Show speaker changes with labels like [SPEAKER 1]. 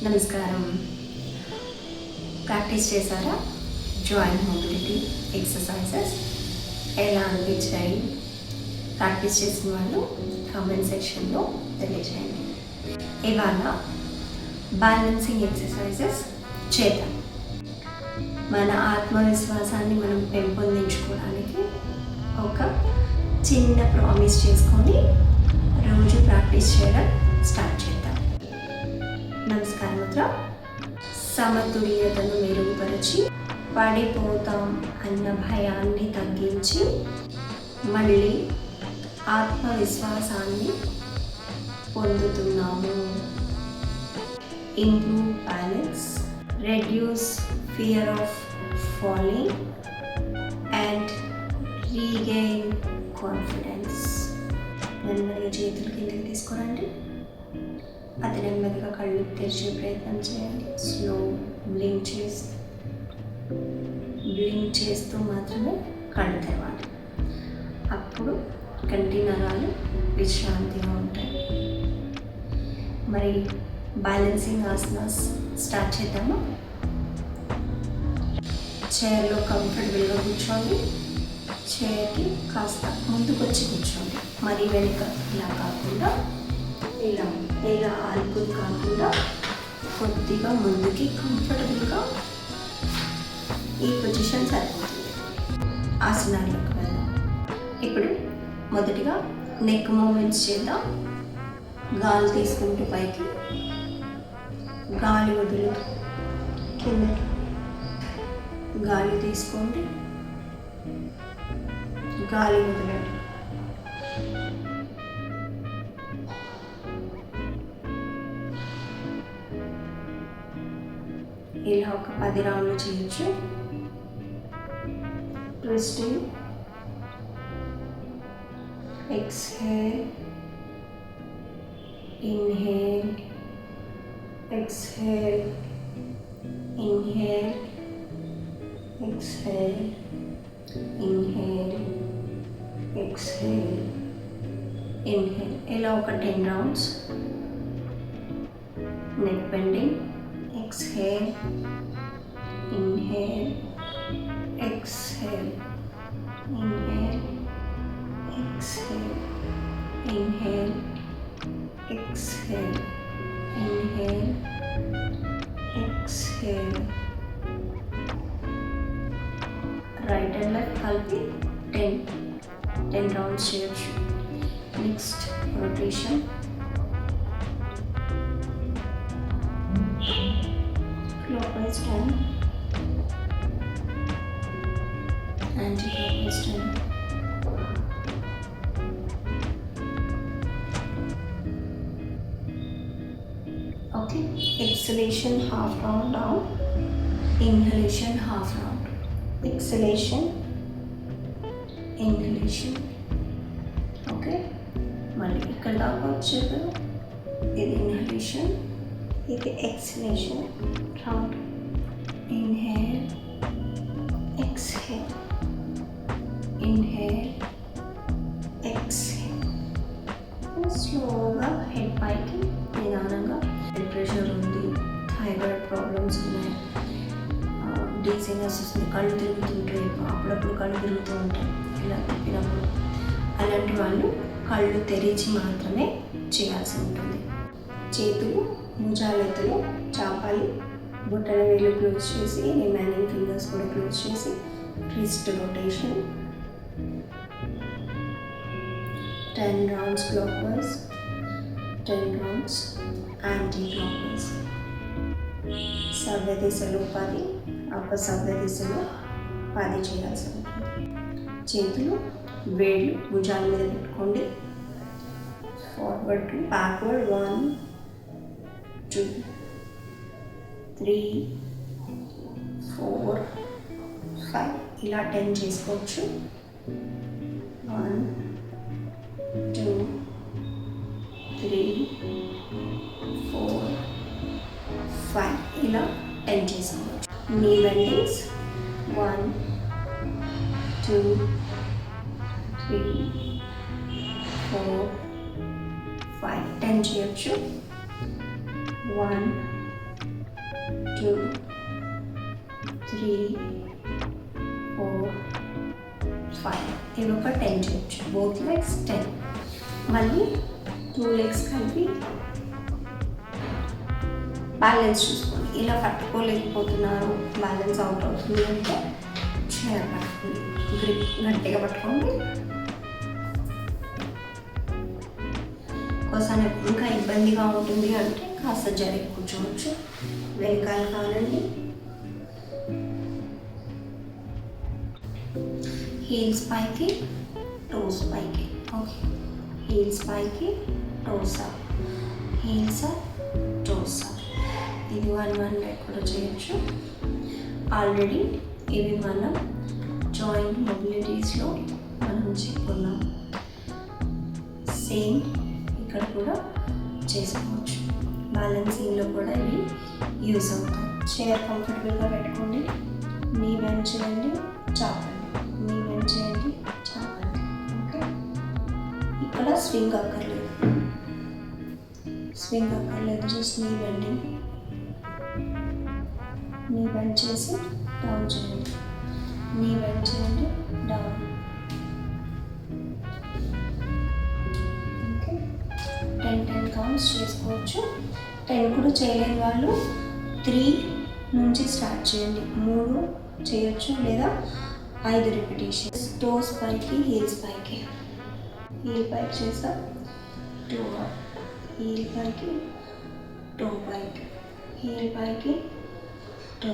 [SPEAKER 1] నమస్కారం. ప్రాక్టీస్ చేశారా? Joint mobility exercises ఎలా అనిపించాయి? ప్రాక్టీస్ చేసిన వాళ్ళు కామెంట్ సెక్షన్లో తెలియజేయండి. ఇవాళ బ్యాలెన్సింగ్ ఎక్సర్సైజెస్ చేద్దాం. మన ఆత్మవిశ్వాసాన్ని మనం పెంపొందించుకోవడానికి ఒక చిన్న ప్రామిస్ చేసుకొని రోజు ప్రాక్టీస్ చేయడం స్టార్ట్ చేద్దాం. నమస్కారం ముద్ర. సమతుల్యతను మెరుగుపరిచి పడిపోతాం అన్న భయాన్ని తగ్గించి మళ్ళీ ఆత్మవిశ్వాసాన్ని పొందుతున్నాము. Improve balance, reduce fear of falling and regain confidence. నెమ్మదిగా చేతులు కిందకి తీసుకురండి. అది నెమ్మదిగా కళ్ళు తెరిచే ప్రయత్నం చేయండి. స్లో బ్లింక్ చేస్తూ మాత్రమే కళ్ళు తెరవాలి. అప్పుడు కంటి నరాలు విశ్రాంతిగా ఉంటాయి. మరి బ్యాలెన్సింగ్ ఆసనాస్ స్టార్ట్ చేద్దామా? చైర్లో కంఫర్టబుల్గా కూర్చోండి. చైర్కి కాస్త ముందుకు వచ్చి కూర్చోండి. మరి వెనుక ఇలా కాకుండా ఇలా ఆల్కులు కాకుండా కొద్దిగా ముందుకి కంఫర్టబుల్గా ఈ పొజిషన్ సరిపోతుంది. ఆసనాల్లోకి వెళ్దాం. ఇప్పుడు మొదటిగా నెక్ మూమెంట్స్ చేద్దాం. గాలి తీసుకుంటూ పైకి, గాలి వదులుతూ కిందకి. గాలి తీసుకోండి, గాలి వదలండి. ఇలా ఒక 10 రౌండ్లు చేయొచ్చు. Twisting, exhale, inhale, exhale, inhale, exhale, inhale, exhale, inhale. ఇలా ఒక 10 rounds. Neck bending. Exhale, inhale, exhale, inhale, exhale, inhale, exhale, inhale, exhale. Right and left kalpi 10 rounds cheyొచ్చు. Next rotation. Clockwise 10, anti-clockwise 10. Okay, exhalation half round down, inhalation half round. Exhalation, inhalation. Okay, మళ్ళీ ఇక్కడ దాకా వచ్చారు. ఇది inhalation, ఇది exhalation round. Inhale, exhale, inhale, exhale. స్లోగా head పైకి నిదానంగా. Blood pressure ఉంది, థైరాయిడ్ ప్రాబ్లమ్స్ ఉన్నాయి, డీజినెస్ వస్తుంది, కళ్ళు తిరుగుతుంటాయి, అప్పుడప్పుడు కళ్ళు తిరుగుతూ ఉంటాయి ఇలా తిప్పినప్పుడు. అలాంటి వాళ్ళు కళ్ళు తెరిచి మాత్రమే చేయాల్సి ఉంటుంది. చేతులు భుజాలెత్తులో చాపాలి. బుట్టల వేలు క్లోజ్ చేసి, రిమైనింగ్ ఫింగర్స్ కూడా క్లోజ్ చేసి, wrist rotation. 10 rounds clockwise, 10 rounds anti-clockwise. సవ్య దిశలో 10, అపసవ్య దిశలో 10 చేయాల్సి ఉంటుంది. చేతులు వేళ్ళు భుజాల మీద పెట్టుకోండి. Forward to backward. 1, 2, 3, 4, 5 ఇలా 10 చేసుకోవచ్చు. 1, 2, 3, 4, 5 ఇలా 10 చేసుకోవచ్చు. నీ బెండింగ్స్ 1, 2, 3, 4, 5 10 చేయొచ్చు. 1, 2 3 4 5 ఇవి ఒక 10 చేయొచ్చు. Both legs 10. మళ్ళీ 2 లెగ్స్ కలిపి బ్యాలెన్స్ చూసుకోండి. ఇలా పట్టుకోలేకపోతున్నారు, బ్యాలెన్స్ అవుట్ అవుతుంది అంటే చైర్ పట్టుకోండి, గ్రిప్ గట్టిగా పట్టుకోండి. ఒకసారి ఇంకా ఇబ్బందిగా ఉంటుంది అంటే కాస్త జరిగి కూర్చోవచ్చు. వెనకాల కావాలండి. హీల్స్ పైకి, టోస్ పైకి. ఓకే, హీల్స్ పైకి, toes up, heels up, toes up. ఇది 1-1 లెగ్ కూడా చేయొచ్చు. ఆల్రెడీ ఇవి మనం జాయింట్ మొబిలిటీస్లో మనం చెప్పుకున్నాం. సేమ్ ఇక్కడ కూడా చేసుకోవచ్చు. బ్యాలెన్సింగ్లో కూడా ఇవి యూజ్ అవుతాయి. చైర్ కంఫర్టబుల్గా పెట్టుకోండి. నీ బెండ్ చేయండి, చాపండి, నీ బెండ్ చేయండి, చాపండి. ఓకే, ఇక్కడ స్వింగ్ అక్కర్లేదు, జస్ట్ నీ బెండింగ్. నీ బెండ్ చేసి డౌన్ చేయండి, నీ బెండ్ చేయండి, డౌన్. ఓకే, 10 కౌంట్స్ చేసుకోవచ్చు. 10 కూడా చేయలేని వాళ్ళు 3 నుంచి స్టార్ట్ చేయండి. 3 చేయొచ్చు లేదా 5 రిపిటేషన్స్. టోస్ పైకి, హీల్స్ పైకి. హీల్ పైకి చేసా, 2 అప్, హీల్ పైకి, టో పైకి, హీల్ పైకి, టో.